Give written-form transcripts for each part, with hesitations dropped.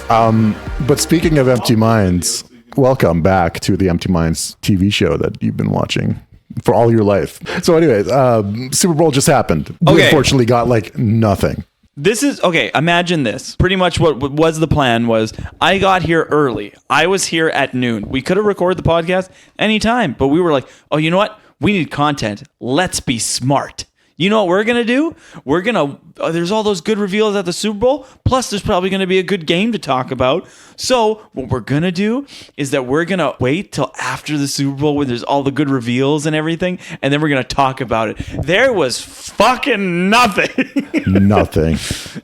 But speaking of empty minds, welcome back to the Empty Minds TV show that you've been watching for all your life. So anyways, Super Bowl just happened. We unfortunately got like nothing. This is, okay, imagine this. Pretty much what was the plan was I got here early. I was here at noon. We could have recorded the podcast anytime, but we were like, oh, you know what? We need content. Let's be smart. You know what we're going to do? We're going to, there's all those good reveals at the Super Bowl. Plus, there's probably going to be a good game to talk about. So what we're going to do is that we're going to wait till after the Super Bowl when there's all the good reveals and everything. And then we're going to talk about it. There was fucking nothing. Nothing.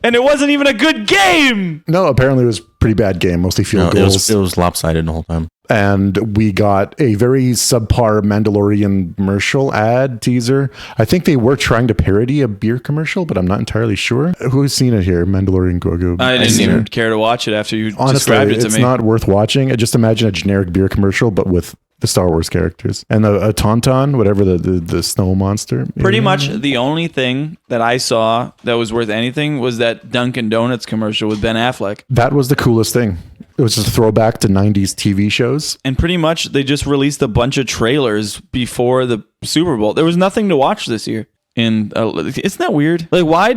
And it wasn't even a good game. No, apparently it was a pretty bad game. Mostly field goals. It was lopsided the whole time. And we got a very subpar Mandalorian commercial ad teaser. I think they were trying to parody a beer commercial, but I'm not entirely sure. Who's seen it here? Mandalorian Grogu. I didn't even care to watch it after you described it to me. It's not worth watching. Just imagine a generic beer commercial, but with the Star Wars characters. And a Tauntaun, whatever the snow monster. Pretty much the only thing that I saw that was worth anything was that Dunkin' Donuts commercial with Ben Affleck. That was the coolest thing. It was just a throwback to 90s TV shows. And pretty much they just released a bunch of trailers before the Super Bowl. There was nothing to watch this year. And isn't that weird? Like, why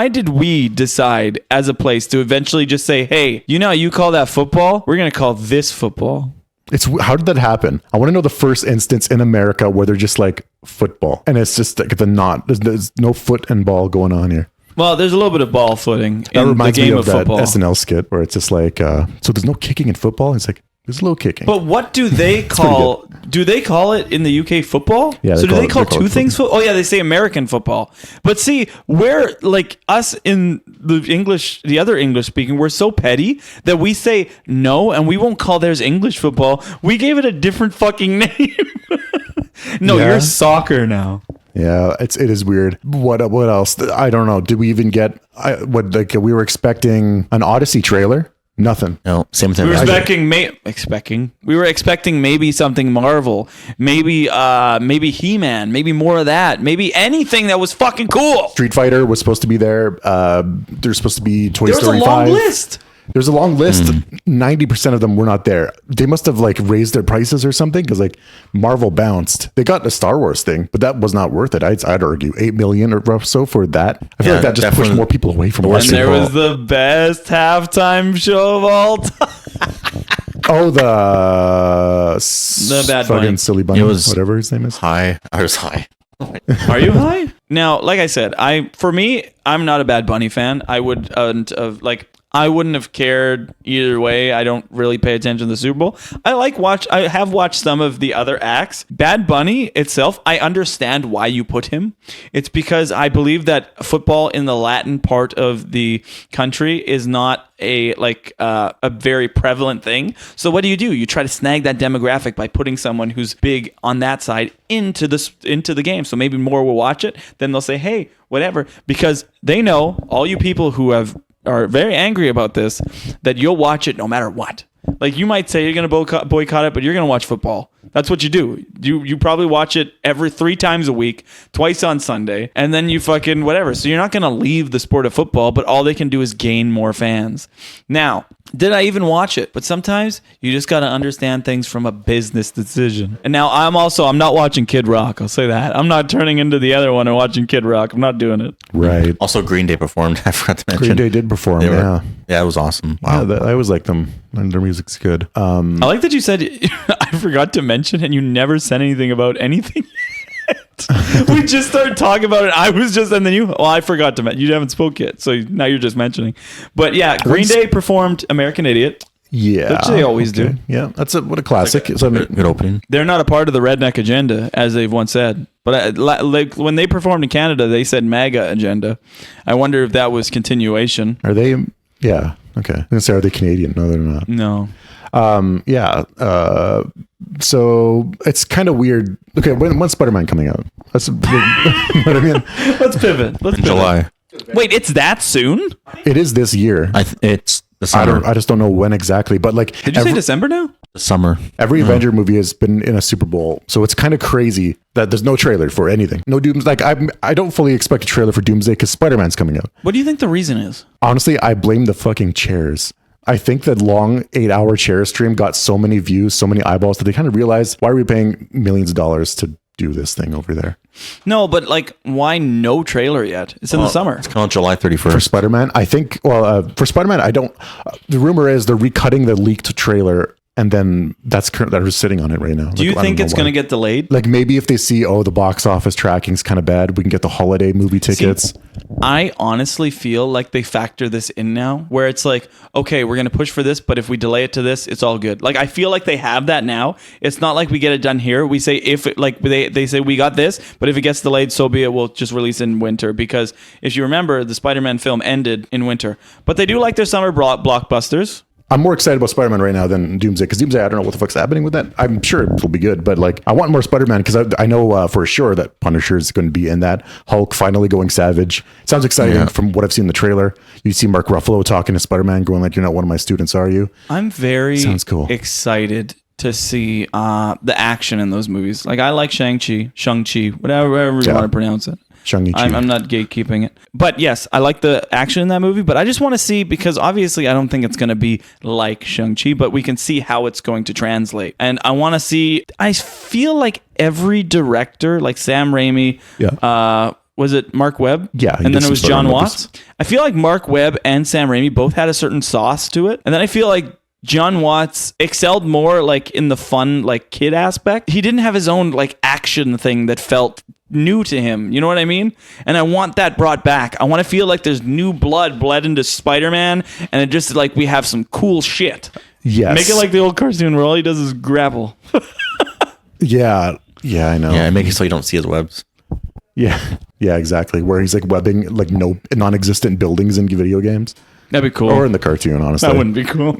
did we decide as a place to eventually just say, hey, you know how you call that football? We're going to call this football. How did that happen? I want to know the first instance in America where they're just like football. And it's just like there's no foot and ball going on here. Well, there's a little bit of ball footing in the game of football. That SNL skit where it's just like, so there's no kicking in football? It's like, there's a little kicking. But what do they call, do they call it in the UK football? Yeah. So do they call two things football? Oh yeah, they say American football. But see, we're like us in the other English speaking, we're so petty that we say no and we won't call theirs English football. We gave it a different fucking name. No, you're soccer now. Yeah, it is weird. What else? I don't know. Did we even get we were expecting an Odyssey trailer? Nothing. No, same thing. We were expecting maybe something Marvel, maybe He-Man, maybe more of that, maybe anything that was fucking cool. Street Fighter was supposed to be there. There's supposed to be Toy Story 5. There's a long list. There's a long list. 90% of them were not there. They must have like raised their prices or something because like Marvel bounced. They got the Star Wars thing, but that was not worth it. I'd argue $8 million or so for that. I feel like that just pushed more people away from watching. And there was the best halftime show of all time. Oh, the bad fucking bunny. silly bunny, whatever his name is. I was high. Are you high? Now, like I said, I'm not a Bad Bunny fan. I wouldn't have cared either way. I don't really pay attention to the Super Bowl. I have watched some of the other acts. Bad Bunny itself, I understand why you put him. It's because I believe that football in the Latin part of the country is not a very prevalent thing. So what do? You try to snag that demographic by putting someone who's big on that side into the game. So maybe more will watch it. Then they'll say, hey, whatever, because they know all you people who are very angry about this, that you'll watch it no matter what. Like, you might say you're going to boycott it, but you're going to watch football. That's what you do. You probably watch it every 3 times a week, twice on Sunday, and then you fucking whatever. So you're not going to leave the sport of football, but all they can do is gain more fans. Now, did I even watch it? But sometimes you just got to understand things from a business decision. And now I'm not watching Kid Rock. I'll say that. I'm not turning into the other one and watching Kid Rock. I'm not doing it. Right. Also, Green Day performed. I forgot to mention. Green Day did perform, yeah. Yeah, it was awesome. Wow. Yeah, I always like them. Their music's good. I like that you said, I forgot to mention, and you never said anything about anything yet. We just started talking about it. And then I forgot to mention. You haven't spoke yet, so now you're just mentioning. But yeah, Green Day performed American Idiot. Yeah. Which they always do. Yeah, what a classic. It's like good opening. They're not a part of the redneck agenda, as they've once said. But like when they performed in Canada, they said MAGA agenda. I wonder if that was continuation. Are they? Yeah. Okay. I'm gonna say, are they Canadian? No, they're not. No. Yeah. So it's kind of weird. Okay, when's Spider-Man coming out? That's what I mean. Let's pivot. July. Wait, it's that soon? It is this year. It's the summer. I just don't know when exactly. But like, did you say December now? The summer. Every Avenger movie has been in a Super Bowl, so it's kind of crazy that there's no trailer for anything. No Doomsday. Like I don't fully expect a trailer for Doomsday because Spider-Man's coming out. What do you think the reason is? Honestly, I blame the fucking chairs. I think that long 8-hour chair stream got so many views, so many eyeballs that they kind of realized, why are we paying millions of dollars to do this thing over there? No, but like, why no trailer yet? It's in the summer. It's coming out July 31st. For Spider-Man, I think, for Spider-Man, I don't, the rumor is they're recutting the leaked trailer, and then that's current, they're sitting on it right now. Do you think it's going to get delayed? Like maybe if they see, the box office tracking's kind of bad, we can get the holiday movie tickets. I honestly feel like they factor this in now, where it's like, okay, we're going to push for this, but if we delay it to this, it's all good. Like, I feel like they have that now. It's not like we get it done here. We say if it, like they say we got this, but if it gets delayed, so be it. We'll just release it in winter, because if you remember, the Spider-Man film ended in winter. But they do like their summer blockbusters. I'm more excited about Spider-Man right now than Doomsday, because Doomsday, I don't know what the fuck's happening with that. I'm sure it'll be good, but like, I want more Spider-Man, because I know for sure that Punisher is going to be in that. Hulk finally going savage. It sounds exciting from what I've seen in the trailer. You see Mark Ruffalo talking to Spider-Man, going like, "You're not one of my students, are you?" I'm very excited to see the action in those movies. Like, I like Shang-Chi, whatever you want to pronounce it. I'm not gatekeeping it. But yes, I like the action in that movie, but I just want to see, because obviously I don't think it's going to be like Shang-Chi, but we can see how it's going to translate. And I want to see, I feel like every director, like Sam Raimi, was it Mark Webb? Yeah. And then it was John Watts. I feel like Mark Webb and Sam Raimi both had a certain sauce to it. And then I feel like John Watts excelled more like in the fun, like kid aspect. He didn't have his own like action thing that felt new to him. You know what I mean? And I want that brought back. I want to feel like there's new blood bled into Spider-Man, and it just like we have some cool shit. Yes. Make it like the old cartoon where all he does is grapple. Yeah, I know. Yeah, make it so you don't see his webs. Yeah, exactly. Where he's like webbing like non-existent buildings in video games. That'd be cool. Or in the cartoon, honestly. That wouldn't be cool.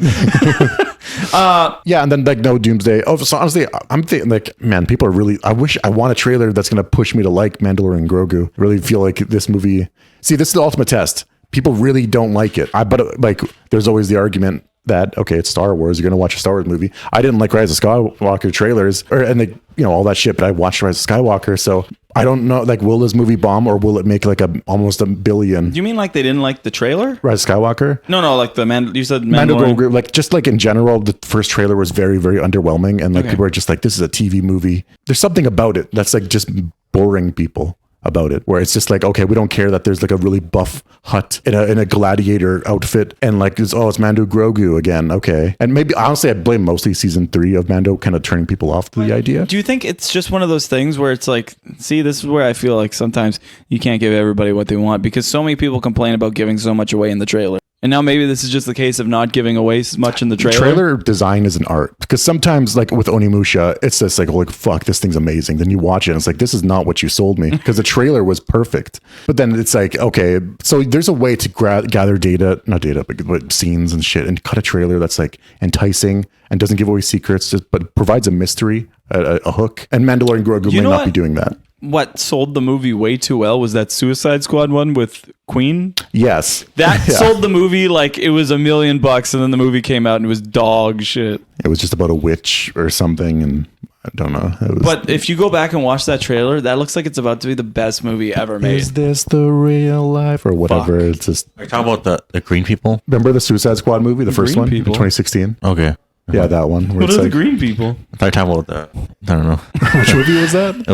Yeah, and then like no Doomsday. Oh, so honestly, I'm thinking like, man, people are really. I want a trailer that's going to push me to like Mandalorian Grogu. I really feel like this movie. See, this is the ultimate test. People really don't like it. But like, there's always the argument that it's Star Wars. You're going to watch a Star Wars movie. I didn't like Rise of Skywalker trailers and all that shit, but I watched Rise of Skywalker, so I don't know. Like, will this movie bomb or will it make like almost $1 billion? Do you mean like they didn't like the trailer? Rise of Skywalker? No, like you said Mandalorian. Like just like in general, the first trailer was very, very underwhelming, and like people are just like, this is a TV movie. There's something about it that's like just boring people about it, where it's just like, okay, we don't care that there's like a really buff Hutt in a gladiator outfit, and like it's Mando Grogu again. Okay. And maybe honestly I blame mostly season 3 of Mando kind of turning people off to the idea. Do you think it's just one of those things where it's like, see, this is where I feel like sometimes you can't give everybody what they want, because so many people complain about giving so much away in the trailer. And now maybe this is just the case of not giving away as much in the trailer. Trailer design is an art, because sometimes like with Onimusha, it's just like, fuck, this thing's amazing. Then you watch it and it's like, this is not what you sold me, because the trailer was perfect. But then it's like, okay, so there's a way to gather data, not data, but scenes and shit, and cut a trailer that's like enticing and doesn't give away secrets, but provides a mystery, a hook. And Mandalorian Grogu may not be doing that. What sold the movie way too well was that Suicide Squad one with Queen. Yes. That sold the movie like it was $1 million, and then the movie came out and it was dog shit. It was just about a witch or something, and I don't know. But if you go back and watch that trailer, that looks like it's about to be the best movie ever made. Is this the real life or whatever? Fuck. It's just. Are you talking about the green people? Remember the Suicide Squad movie, the first one in 2016? Okay. Yeah, that one. What are the green people? I thought you were talking about I don't know. Which movie was that?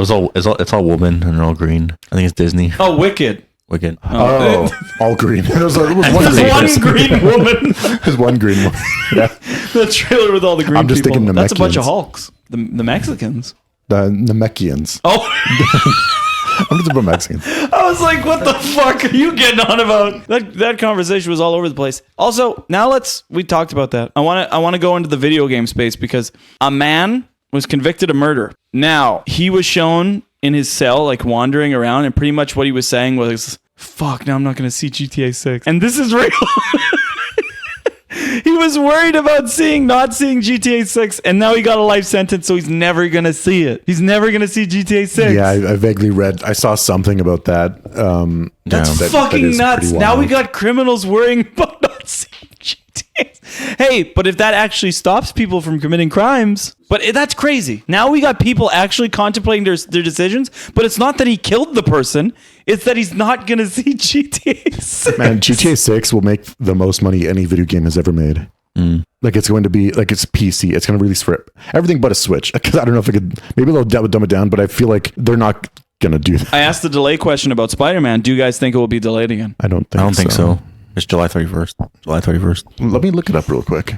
It's all women and they're all green. I think it's Disney. Oh, Wicked. Oh, all green. There was one green woman. There's one green woman. Yeah. The trailer with all the green I'm just people. Thinking That's a bunch of Hulks. The Mexicans. The Namekians. Oh. I'm just about Mexicans. I was like, what the fuck are you getting on about? That conversation was all over the place. Also, now we talked about that. I want to go into the video game space, because a man was convicted of murder. Now, he was shown in his cell, like wandering around, and pretty much what he was saying was, fuck, now I'm not going to see GTA 6. And this is real. He was worried about not seeing GTA 6, and now he got a life sentence, so he's never going to see it. He's never going to see GTA 6. Yeah, I vaguely read. I saw something about that. That's fucking nuts. Now we got criminals worrying about not seeing GTA. Hey, but if that actually stops people from committing crimes, that's crazy. Now we got people actually contemplating their decisions, but it's not that he killed the person. It's that he's not going to see GTA 6. Man, GTA 6 will make the most money any video game has ever made. Like it's going to be like it's PC. It's going to release for everything but a Switch. Because I don't know if it could. Maybe they'll dumb it down, but I feel like they're not going to do that. I asked the delay question about Spider-Man. Do you guys think it will be delayed again? I don't think so. It's July 31st. July 31st. Let me look it up real quick.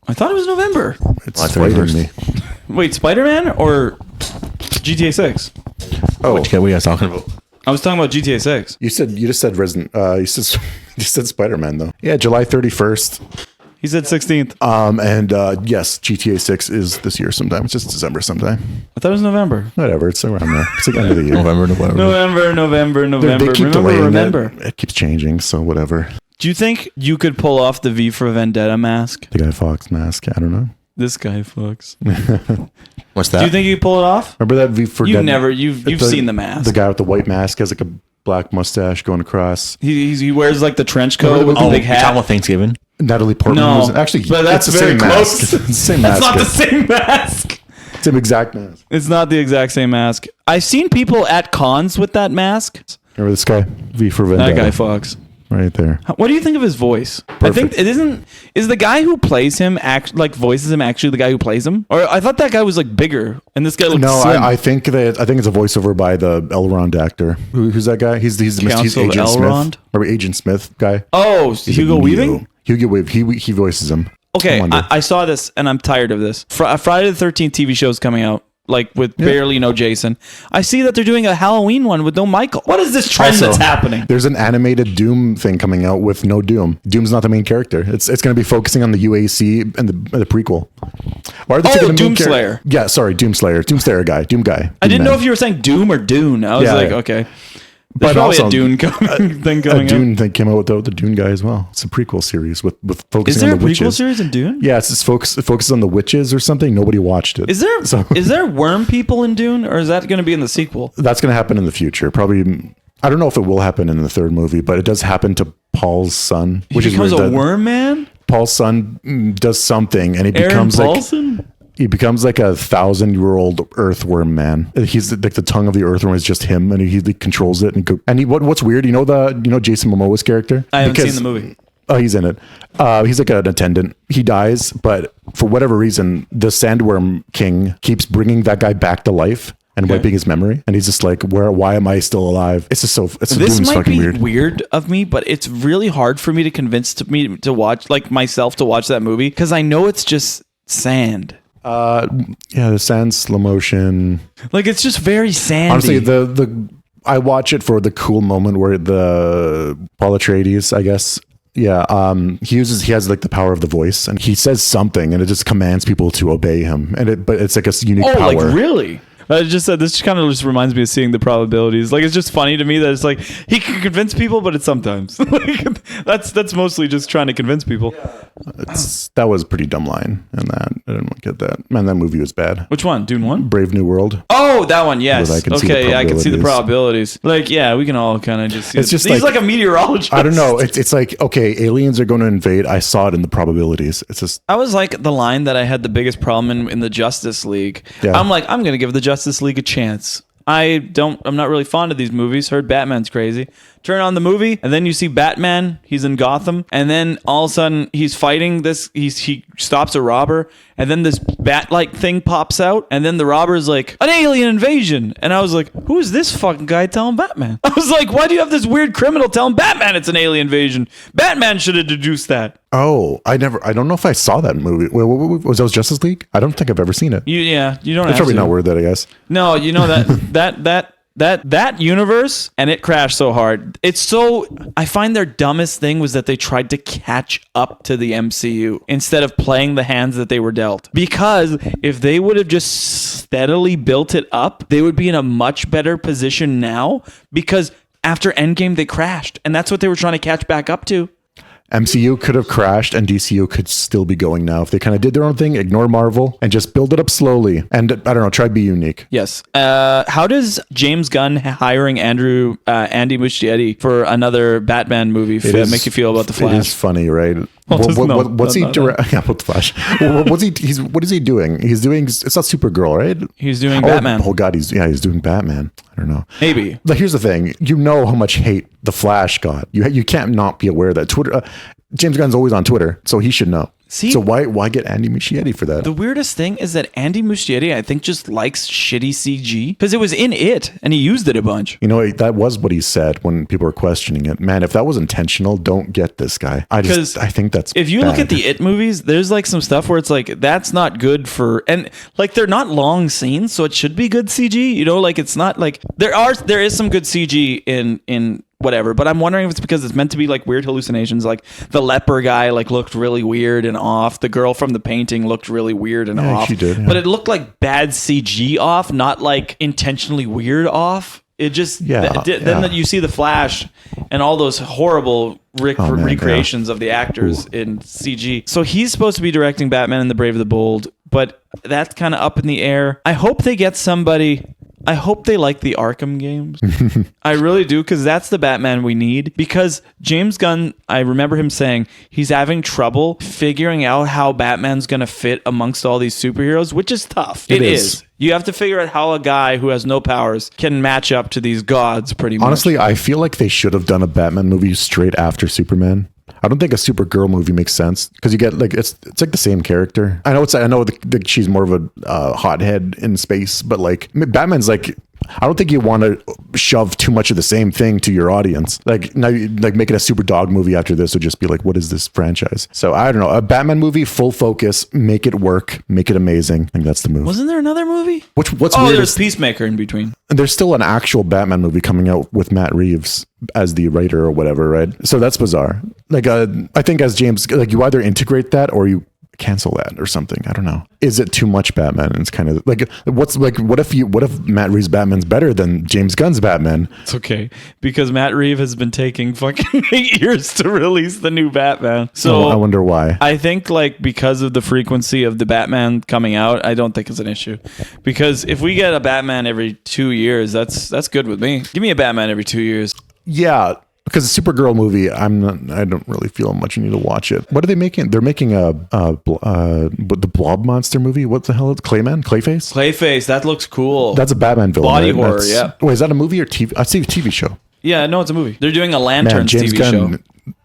I thought it was November. It's frightening me. Wait, Spider-Man or GTA 6? Oh, What are you guys talking about? I was talking about GTA 6. you just said Resident. You said Spider-Man though. Yeah, July 31st. He said 16th. And yes, GTA 6 is this year sometime. It's just December sometime. I thought it was November. Whatever. It's around there. It's like end of the year. November. They keep Remember. delaying it. It keeps changing. So whatever. Do you think you could pull off the V for Vendetta mask? The Guy Fawkes mask. I don't know. This guy fucks. What's that? Do you think you could pull it off? Remember that V for You've seen the mask. The guy with the white mask has like a black mustache going across. He wears like the trench coat with the big You're talking hat. about Thanksgiving? Natalie Portman No, was actually, but that's it's the very same close. mask. It's the same That's mask. not the same mask. Same exact mask. It's not the exact same mask. I've seen people at cons with that mask. Remember this guy? V for Vendetta. That guy fucks. Right there. What do you think of his voice? I think it isn't. Is the guy who plays him voices him actually the guy who plays him? Or I thought that guy was like bigger, and this guy looks No, slim. I think it's a voiceover by the Elrond actor. Who's that guy? He's Agent Elrond? Smith. Remember Agent Smith guy? Oh, Hugo Weaving. Hugo Weaving. He voices him. Okay, I saw this and I'm tired of this. Friday the 13th TV show is coming out, like with barely no Jason. I see that they're doing a Halloween one with no Michael. What is this trend that's happening? There's an animated Doom thing coming out with no Doom. Doom's not the main character. It's going to be focusing on the UAC and the prequel. Why are they taking the main Doomslayer. Yeah, sorry, Doomslayer. Doomslayer guy. Doom guy. I didn't know if you were saying Doom or Dune. I was okay. There's probably a Dune thing coming a Dune thing came out with the Dune guy as well. It's a prequel series with focusing on the witches. Is there a prequel series in Dune? Yeah, it focuses on the witches or something. Nobody watched it. Is there worm people in Dune, or is that going to be in the sequel? That's going to happen in the future. Probably. I don't know if it will happen in the third movie, but it does happen to Paul's son, which he becomes a worm man. Paul's son does something, and he Aaron becomes Paulson? He becomes like a 1,000-year-old earthworm man. He's like the tongue of the earthworm is just him, and he controls it. What's weird? You know Jason Momoa's character? I haven't seen the movie. Oh, he's in it. He's like an attendant. He dies, but for whatever reason, the Sandworm King keeps bringing that guy back to life and wiping his memory. And he's just like, why am I still alive? It's just this might fucking be weird of me, but it's really hard for me to convince me to watch, like myself to watch that movie, because I know it's just sand. The sand slow motion. Like it's just very sandy. Honestly, I watch it for the cool moment where the Paul Atreides, I guess. Yeah, he has like the power of the voice, and he says something, and it just commands people to obey him. But it's like a unique power. Oh, like really? I just said this kind of just reminds me of seeing the probabilities. Like it's just funny to me that it's like he can convince people, but it's sometimes like, that's mostly just trying to convince people. That was a pretty dumb line, and I didn't get that. Man, that movie was bad. Which one? Dune 1? Brave New World. Oh, that one. Yes. I can see the probabilities. Like, yeah, we can all kind of just see. It's just he's like a meteorologist. I don't know. It's like, okay, aliens are going to invade. I saw it in the probabilities. It's just. I was like the line that I had the biggest problem in the Justice League. Yeah. I'm like, I'm going to give the Justice League a chance. I'm not really fond of these movies. Heard Batman's crazy. Turn on the movie, and then you see Batman. He's in Gotham, and then all of a sudden he's fighting this. He stops a robber, and then this bat-like thing pops out, and then the robber's like, an alien invasion. And I was like, who is this fucking guy telling Batman? I was like, why do you have this weird criminal telling Batman it's an alien invasion? Batman should have deduced that. Oh, I don't know if I saw that movie. Was that Justice League? I don't think I've ever seen it. You don't It's have probably to. not worth it, I guess. No, you know that universe, and it crashed so hard. I find their dumbest thing was that they tried to catch up to the MCU instead of playing the hands that they were dealt. Because if they would have just steadily built it up, they would be in a much better position now, because after Endgame they crashed, and that's what they were trying to catch back up to. MCU could have crashed and DCU could still be going now if they kind of did their own thing, ignore Marvel, and just build it up slowly. And I don't know, try to be unique. Yes. How does James Gunn hiring Andy Muschietti for another Batman movie make you feel about the Flash? It is funny, right? What's he doing? Yeah, about the Flash. What is he doing? He's doing. It's not Supergirl, right? He's doing Batman. Oh God, he's doing Batman. I don't know. Maybe. But here's the thing. You know how much hate the Flash got. You can't not be aware of that Twitter. James Gunn's always on Twitter, so he should know. See, So why get Andy Muschietti for that? the weirdest thing is that Andy Muschietti, I think, just likes shitty CG because it was in it and he used it a bunch. You know, that was what he said when people were questioning it. Man, if that was intentional, don't get this guy. I think that's if you look bad. at the It movies, there's like some stuff where it's like that's not good for, and like they're not long scenes, so it should be good CG. You know, like it's not like there is some good CG in whatever, but I'm wondering if it's because it's meant to be like weird hallucinations. Like the leper guy like looked really weird and off. The girl from the painting looked really weird and off. she did, yeah. But it looked like bad CG off, not like intentionally weird off. It just then you see the Flash and all those horrible recreations of the actors in CG. So he's supposed to be directing Batman and the Brave and the Bold, but that's kind of up in the air. I hope they get somebody. I hope they like the Arkham games. I really do, because that's the Batman we need. Because James Gunn, I remember him saying he's having trouble figuring out how Batman's going to fit amongst all these superheroes, which is tough. It is. You have to figure out how a guy who has no powers can match up to these gods pretty much. Honestly, I feel like they should have done a Batman movie straight after Superman. I don't think a Supergirl movie makes sense because you get like it's like the same character. I know she's more of a hothead in space, but like Batman's like, I don't think you want to shove too much of the same thing to your audience. Like now, like making a super dog movie after this would just be like, what is this franchise? So I don't know, a Batman movie, full focus, make it work, make it amazing. I think that's the move. Wasn't there another movie? What's weird? weird There's is Peacemaker in between. there's still an actual Batman movie coming out with Matt Reeves as the writer or whatever, right? So that's bizarre. Like I think as James, like you either integrate that or you cancel that or something. I don't know. Is it too much Batman? It's kind of like what if Matt Reeves' Batman's better than James Gunn's Batman? It's okay, because Matt Reeves has been taking fucking 8 years to release the new Batman. So I wonder why. I think like because of the frequency of the Batman coming out, I don't think it's an issue. Because if we get a Batman every 2 years, that's good with me. Give me a Batman every 2 years. Yeah. Because the Supergirl movie, I don't really feel much need to watch it. What are they making? They're making the Blob Monster movie. What the hell is it? Clayface? Clayface, that looks cool. That's a Batman villain. Body right? horror, yeah. Wait, is that a movie or TV? I see a TV show. Yeah, no, it's a movie. They're doing a Lanterns James TV Gunn show.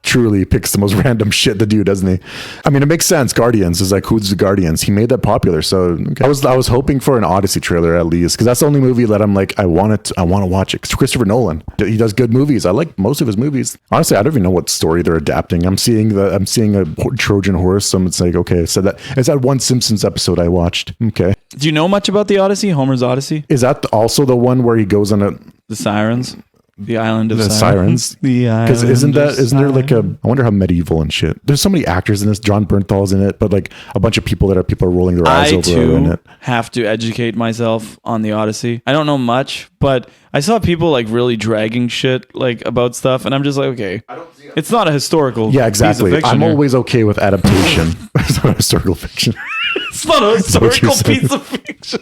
Truly picks the most random shit to do, doesn't he? I mean, it makes sense. Guardians is like, who's the Guardians? He made that popular. So okay. I was hoping for an Odyssey trailer at least, because that's the only movie that I'm like, I want to watch it. It's Christopher Nolan. He does good movies. I like most of his movies. Honestly, I don't even know what story they're adapting. I'm seeing a Trojan horse. So it's like, okay, so it's that one Simpsons episode I watched. Okay. Do you know much about the Odyssey? Homer's Odyssey? Is that also the one where he goes on The Sirens? The Island of the Sirens. The because isn't there like I wonder how medieval and shit. There's so many actors in this. John Bernthal's in it, but like a bunch of people are rolling their eyes over in it. Have to educate myself on the Odyssey. I don't know much, but I saw people like really dragging shit like about stuff, and I'm just like, okay, it's not a historical. Yeah, exactly. Piece of I'm fiction always okay with adaptation. It's not a historical fiction. It's not a historical piece of fiction.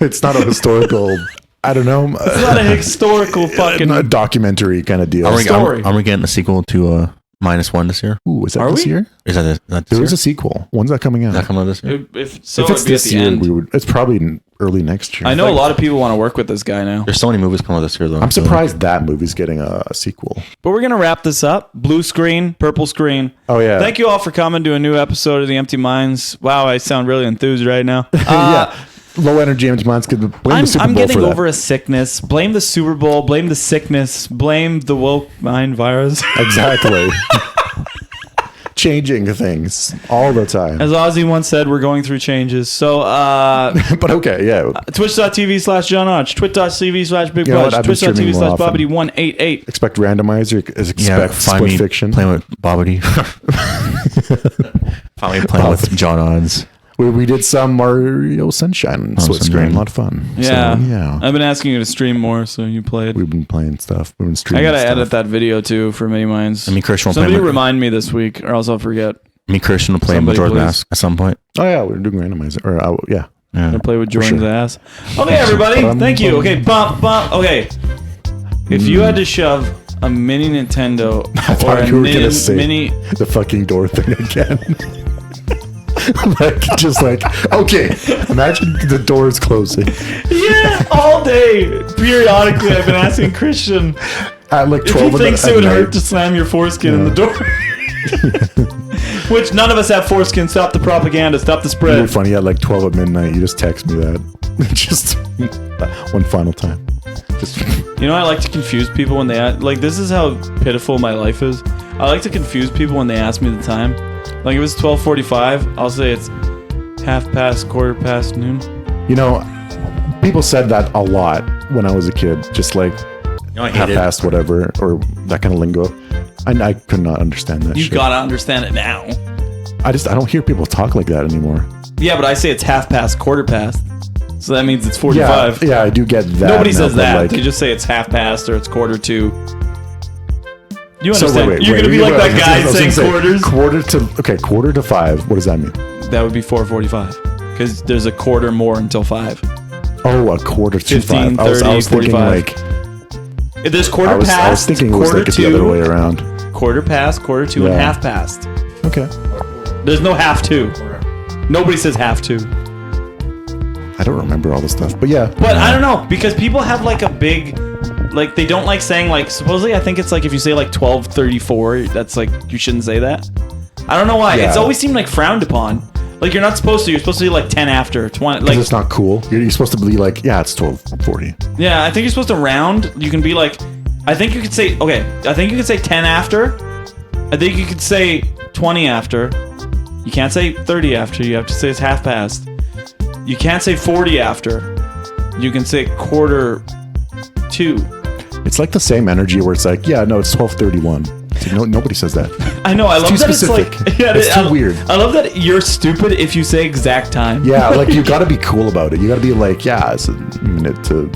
It's not a historical. I don't know. It's not a historical fucking a documentary kind of deal. story. Are we getting a sequel to -1 this year? Ooh, is that Are this we? year? Is that this There year? is a sequel. When's that coming out? Is that coming out this year? If so, If it's it'd be at this the year, end. it's probably early next year. I know a lot of people want to work with this guy now. There's so many movies coming out this year, though. I'm surprised that movie's getting a sequel. But we're going to wrap this up. Blue screen, purple screen. Oh, yeah. Thank you all for coming to a new episode of The Empty Minds. Wow, I sound really enthused right now. Yeah. Low energy James Bonds could blame the Super I'm Bowl getting for that. over a sickness. Blame the Super Bowl. Blame the sickness. Blame the woke mind virus. Exactly. Changing things all the time. As Ozzy once said, we're going through changes. So, But okay, yeah. twitch.tv/John Hodge, twitch.tv/Big You know what? Budge, I've been streaming more often. twitch.tv/Bobbity188. Expect randomizer. Expect find split me fiction. playing with Bobbity. Find me playing with John Odds. We did some Mario Sunshine split screen. A lot of fun. Yeah. So, yeah. I've been asking you to stream more, so you played. We've been playing stuff. We've been I streaming gotta stuff. edit that video too for Mini Minds. I mean, Christian will Somebody play with, remind me this week, or else I'll forget. Christian will play Somebody Majora's please. Mask at some point. Oh, yeah. We're doing randomizer. Or, yeah. Yeah. I play with Jordan's sure. ass. Okay, everybody. Thank you. Okay, bump. Okay. If you had to shove a mini Nintendo I or thought a you were going to say mini the fucking door thing again. Like, just like, okay, imagine the doors closing yeah, all day, periodically, I've been asking Christian at like if 12 he thinks it would hurt to slam your foreskin in the door. Which none of us have foreskin. Stop the propaganda. Stop the spread. You're funny at like 12 at midnight. You just text me that. Just one final time. Just You know, I like to confuse people when they like. This is how pitiful my life is. I like to confuse people when they ask me the time. Like if it's 12:45, I'll say it's half past, quarter past noon. You know, people said that a lot when I was a kid. Just like I hate half it. past, whatever, or that kind of lingo. I could not understand that. You shit. gotta understand it now. I don't hear people talk like that anymore. Yeah, but I say it's half past, quarter past. So that means it's 45. Yeah, I do get that. Nobody now, says but, that. like- They just say it's half past or it's quarter to. You So understand? You're gonna be like that guy saying quarters. Quarter to 5. What does that mean? That would be 4:45 because there's a quarter more until 5. Oh, a quarter to 15, 5. I was 30, thinking 45. like If there's quarter I was past, thinking it was quarter like to, the other way around. quarter past, quarter to, and Yeah. half past. Okay. There's no half to. Nobody says half to. I don't remember all the stuff, but yeah. But I don't know because people have like a big, like they don't like saying like supposedly I think it's like if you say like 12:34, that's like you shouldn't say that. I don't know why. Yeah. It's always seemed like frowned upon. Like you're not supposed to. You're supposed to be like 10 after 20. Like It's not cool. You're supposed to be like, yeah, it's 12:40. yeah, I think you're supposed to round. You can be like, I think you could say okay. I think you could say 10 after. I think you could say 20 after. You can't say 30 after. You have to say it's half past. You can't say 40 after. You can say quarter to. It's like the same energy where it's like, yeah, no, it's 12:31. It's like, nobody says that. I know. I love too that specific. it's like. Yeah, It's too weird. I love that you're stupid if you say exact time. Yeah, like you got to be cool about it. You got to be like, yeah, it's a minute to